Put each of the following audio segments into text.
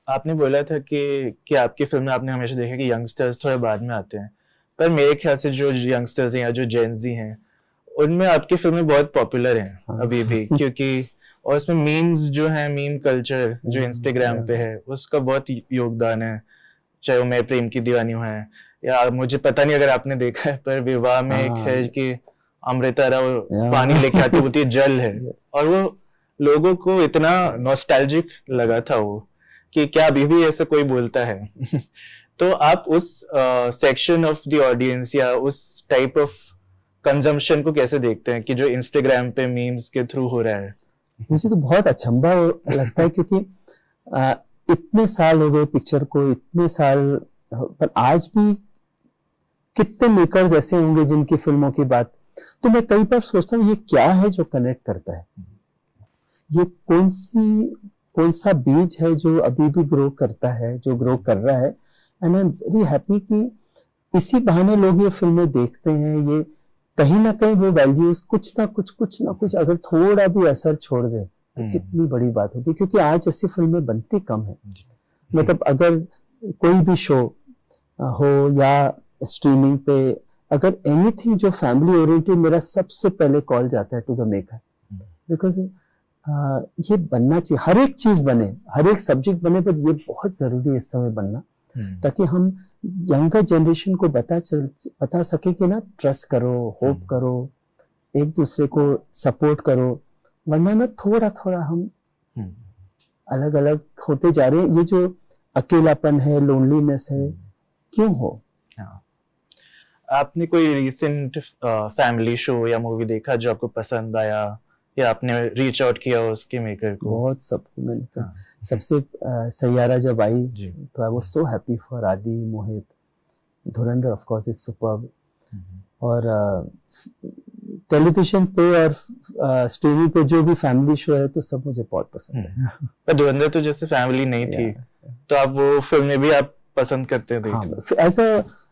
आपने बोला था कि आपकी फिल्म में आपने हमेशा देखा कि यंगस्टर्स थोड़े बाद में आते हैं, पर मेरे ख्याल से जो यंगस्टर्स हैं या जो जेनजी हैं उनमें आपकी फिल्में बहुत पॉपुलर हैं हाँ। अभी भी, क्योंकि और उसमें मीम्स जो है, मीम कल्चर जो इंस्टाग्राम पे है उसका बहुत योगदान है। चाहे वो मैं प्रेम की दीवानी हूँ है, या मुझे पता नहीं अगर आपने देखा है पर विवाह में एक हाँ, है कि अमृता राव या। पानी लेके आती बोलती है जल है, और वो लोगों को इतना नॉस्टैल्जिक लगा था वो कि क्या अभी भी ऐसा कोई बोलता है। तो आप उस सेक्शन ऑफ द ऑडियंस या उस टाइप ऑफ कंजम्पशन को कैसे देखते हैं कि जो इंस्टाग्राम पे मीम्स के थ्रू हो रहा है? मुझे तो बहुत अचंभा लगता है क्योंकि इतने साल हो गए पिक्चर को, इतने साल, पर आज भी कितने मेकर्स ऐसे होंगे जिनकी फिल्मों की बात, तो मैं कई बार सोचता हूँ ये क्या है जो कनेक्ट करता है, ये कौन सा बीज है जो अभी भी ग्रो करता है, जो ग्रो कर रहा है। And I am very happy कि इसी बहाने लोग ये फिल्में देखते हैं, ये कहीं ना कहीं वो वैल्यूज कुछ ना कुछ अगर थोड़ा भी असर छोड़ दे तो कितनी बड़ी बात होगी, क्योंकि आज ऐसी फिल्में बनती कम है। मतलब अगर कोई भी शो हो या स्ट्रीमिंग पे, अगर एनीथिंग जो फैमिली ओरिएंटेड, मेरा सबसे पहले कॉल जाता है टू द मेकर, बिकॉज ये बनना चाहिए, हर एक चीज बने, हर एक सब्जेक्ट बने, पर ये बहुत जरूरी है इस समय बनना, ताकि हम यंगर जनरेशन को बता सके कि ना ट्रस्ट करो, होप करो, एक दूसरे को सपोर्ट करो, वरना ना थोड़ा थोड़ा हम अलग अलग होते जा रहे हैं। ये जो अकेलापन है, लोनलीनेस है, क्यों हो? आपने कोई रिसेंट फैमिली शो या मूवी देखा जो आपको पसंद आया, या आपने रीच आउट किया उसके मेकर को? बहुत सबको मिलता है। सबसे सैयारा जब आई तो I was so happy for आदि, मोहित, धुरंधर ऑफ कोर्स इज सुपर्ब, और टेलीविजन पे और स्ट्रीमिंग पे जो भी फैमिली शो है तो सब मुझे बहुत पसंद है। पर धुरंधर तो जैसे फैमिली नहीं थी, तो आप वो फिल्में भी आप पसंद करते थे? हाँ,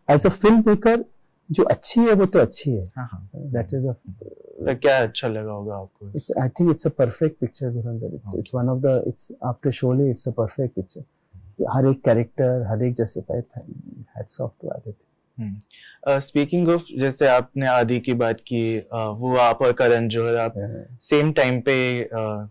एज अ फिल्म मेकर जो अच्छी है वो तो अच्छी है। दैट इज तो क्या अच्छा लगा होगा आपको? I think it's a perfect picture Dhurandhar. It's one of the, it's after Sholay, it's a perfect picture. हर एक कैरेक्टर, हर एक जैसे hats off to Aditya. Speaking of, जैसे आपने आदि की बात की, वो आप और करण जोहर आप सेम टाइम पे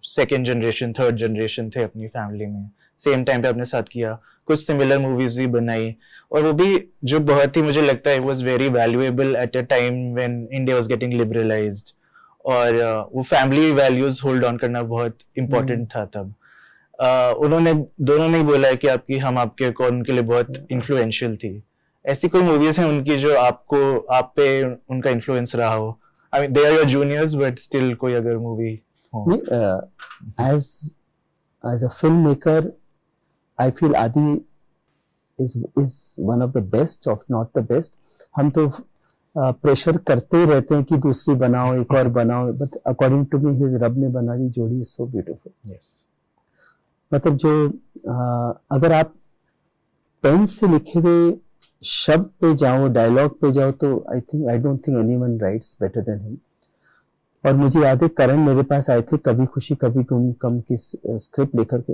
सेकंड जनरेशन थर्ड जनरेशन थे अपनी फैमिली में, सेम टाइम पे आपने साथ किया, कुछ सिमिलर मूवीज भी बनाई, और वो भी जो बहुत ही मुझे लगता है was very valuable at a time when India was getting liberalised, और वो फैमिली वैल्यूज होल्ड ऑन करना बहुत इम्पोर्टेंट था तब। उन्होंने दोनों ने बोला है कि आपकी हम आपके कौन के लिए बहुत इन्फ्लुएंशियल थी। ऐसी कोई मूवीज हैं उनकी जो आपको, आप पे उनका इन्फ्लुएंस रहा हो? I mean they are your juniors, but still कोई अगर मूवी हो। As a film maker I feel Aadi is one of the best, of not the best. हम तो प्रेशर करते ही रहते हैं कि दूसरी बनाओ, एक और बनाओ, but according to me his Rab Ne बना दी जोड़ी इज सो ब्यूटीफुल। मतलब जो अगर आप पेन से लिखे हुए शब्द पे जाओ, डायलॉग पे जाओ, तो I don't think anyone rights better than him. और मुझे याद है करण मेरे पास आए थे कभी खुशी कभी गम की स्क्रिप्ट लेकर के,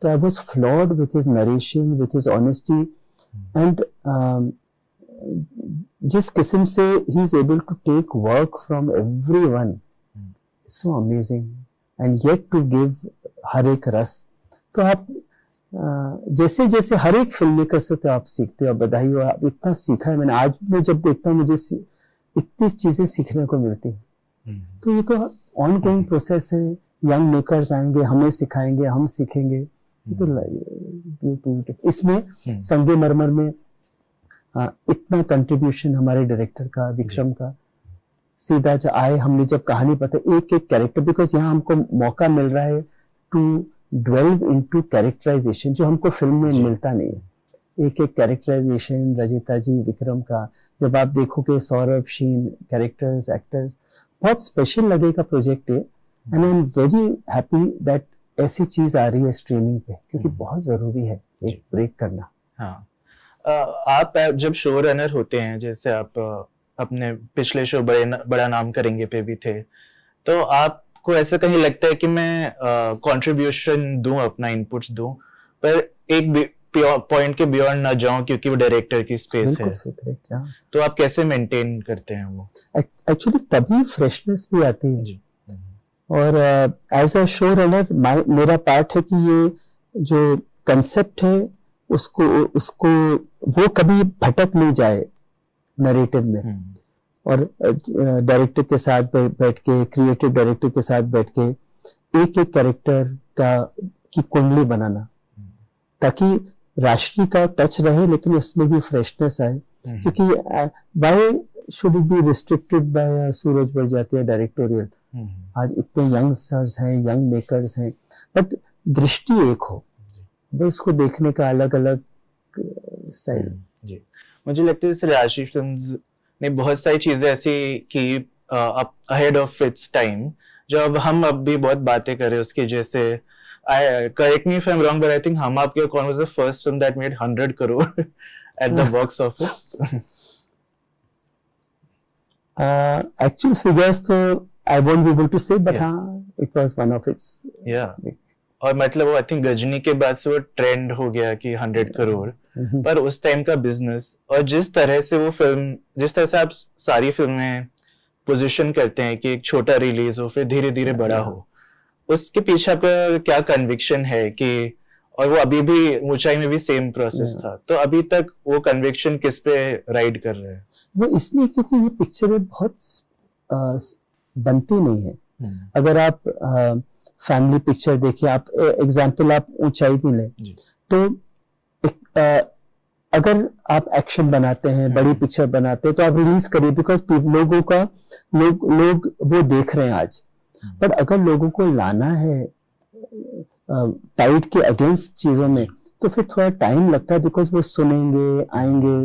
तो I was floored with his narration, with his honesty, and जिस किस्म से he is able to take work from everyone, it's so amazing, and yet to give हर एक रस। तो आप जैसे जैसे हर एक फिल्म मेकर से तो आप सीखते हो, बधाई हो, आप इतना सीखा है मैंने। आज मैं जब देखता हूँ मुझे इतनी चीजें सीखने को मिलती हैं। तो ये तो ऑन गोइंग प्रोसेस है, यंग मेकर्स आएंगे, हमें सिखाएंगे, हम सीखेंगे। तो इसमें संगमरमर में इतना कंट्रीब्यूशन हमारे डायरेक्टर का, विक्रम का, सीधा आए, हमने जब कहानी पता एक एक कैरेक्टर, बिकॉज यहाँ हमको मौका मिल रहा है टू ड्वेल्व इनटू कैरेक्टराइजेशन जो हमको फिल्म में मिलता नहीं है। एक एक कैरेक्टराइजेशन रजिता जी, विक्रम का, जब आप देखोगे सौरभ, शीन, कैरेक्टर्स, एक्टर्स, बहुत स्पेशल लगेगा प्रोजेक्ट ये। And I am very happy that ऐसी चीज आ रही है स्ट्रीमिंग पे, क्योंकि बहुत जरूरी है एक ब्रेक करना। हाँ, आप जब शो रनर होते हैं, जैसे आप अपने पिछले शो बड़ा नाम करेंगे पे भी थे, तो आपको ऐसा कहीं लगता है कि मैं कंट्रीब्यूशन दूं, अपना इनपुट्स दूं, पर एक पॉइंट के बियॉन्ड ना जाऊं क्योंकि वो डायरेक्टर की स्पेस है, बिल्कुल सही, करेक्ट। हाँ, तो आप कैसे मेंटेन करते हैं वो? एक्चुअली तभी फ्रेशनेस भी आती है। जी। और एज अ शो रनर मेरा पार्ट है कि ये जो कंसेप्ट है उसको उसको वो कभी भटक नहीं जाए नरेटिव में। और डायरेक्टर के साथ बैठ के, क्रिएटिव डायरेक्टर के साथ बैठ के एक एक कैरेक्टर की कुंडली बनाना, ताकि राष्ट्रीय का टच रहे लेकिन उसमें भी फ्रेशनेस आए। क्योंकि why should it be restricted by Sooraj Barjatya directorial? आज इतने यंगस्टर्स हैं, यंग मेकर्स हैं, बट दृष्टि एक हो, बस उसको देखने का अलग अलग स्टाइल। जी, मुझे लगता है जैसे आशीष फिल्म्स ने बहुत सारी चीजें ऐसी की अहेड ऑफ इट्स टाइम, जो अब हम अब भी बहुत बातें कर रहे हैं उसकी। जैसे correct me if I'm wrong, but I think हम आपके कौन was the first film that made 100 crore at the box office? Actual figures तो I won't be able to say, but हाँ, it was one of its. Yeah. और मतलब वो I think Ghazni के बाद से वो ट्रेंड हो गया कि 100 करोड़, पर उस टाइम का बिजनेस और जिस तरह से वो फिल्म, जिस तरह से आप सारी फिल्में पोजीशन करते हैं कि एक छोटा रिलीज हो फिर धीरे धीरे बड़ा हो, उसके पीछे आपका क्या कन्विक्शन है कि, और वो अभी भी ऊंचाई में भी सेम प्रोसेस था, तो अभी तक वो कन्विक्शन किस पे राइड कर रहे हैं? वो इसलिए क्योंकि ये पिक्चर बहुत बनती नहीं है। अगर आप फैमिली पिक्चर देखिए, आप एग्जांपल आप ऊंचाई भी लें, तो अगर आप एक्शन बनाते हैं, बड़ी पिक्चर बनाते हैं, तो आप रिलीज करिए, बिकॉज लोग वो देख रहे हैं आज। पर अगर लोगों को लाना है टाइड के अगेंस्ट चीजों में, तो फिर थोड़ा टाइम लगता है, बिकॉज वो सुनेंगे, आएंगे।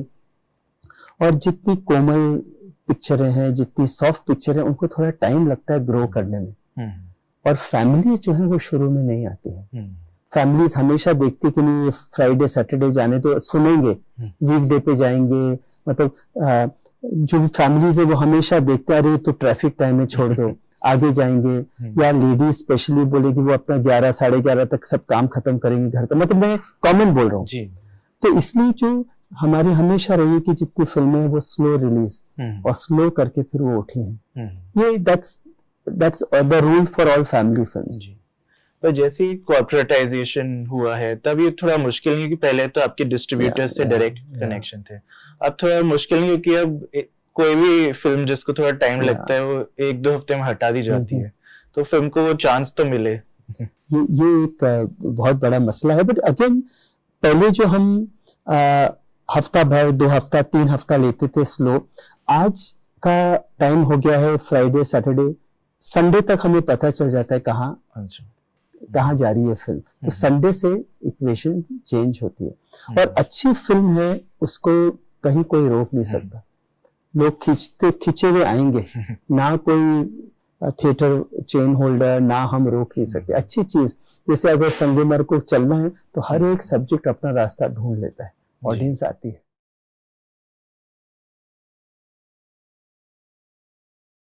और जितनी कोमल पिक्चरें हैं, जितनी सॉफ्ट पिक्चर है, उनको थोड़ा टाइम लगता है ग्रो करने में। और फैमिली जो है वो शुरू में नहीं आती है। फैमिलीज हमेशा देखती कि नहीं, फ्राइडे सैटरडे जाने तो सुनेंगे, वीकडे पे जाएंगे। मतलब जो भी फैमिलीज है वो हमेशा देखते हैं, अरे तो ट्रैफिक टाइम है, छोड़ दो, आगे जाएंगे। या लेडीज स्पेशली बोलेगी वो अपना 11 साढ़े 11 तक सब काम खत्म करेंगे घर का। मतलब मैं कॉमन बोल रहा हूँ। तो इसलिए जो हमारी हमेशा रही कि जितनी फिल्में हैं वो स्लो रिलीज और स्लो करके फिर वो उठी हैं। ये that's the rule for all family films. पर जैसे ही कॉर्पोरेटाइजेशन हुआ है, तब ये थोड़ा मुश्किल नहीं, कि पहले तो आपके डिस्ट्रीब्यूटर से डायरेक्ट कनेक्शन थे, अब थोड़ा मुश्किल नहीं, क्योंकि अब कोई भी फिल्म जिसको थोड़ा टाइम लगता है वो 1-2 हफ्ते में हटा दी जाती है, तो फिल्म को वो चांस तो मिले। ये एक बहुत बड़ा मसला है। बट अगेन, पहले जो हम हफ्ता भर, 2 हफ्ता, 3 हफ्ता लेते थे स्लो, आज का टाइम हो गया है फ्राइडे सैटरडे संडे तक हमें पता चल जाता है कहाँ जा रही है फिल्म। तो संडे से इक्वेशन चेंज होती है। और अच्छी फिल्म है उसको कहीं कोई रोक नहीं सकता। लोग खींचे हुए आएंगे, ना कोई थिएटर चेन होल्डर, ना हम रोक नहीं सकते। अच्छी चीज, जैसे अगर संगमरमर को चलना है तो हर एक सब्जेक्ट अपना रास्ता ढूंढ लेता है, ऑडियंस आती है।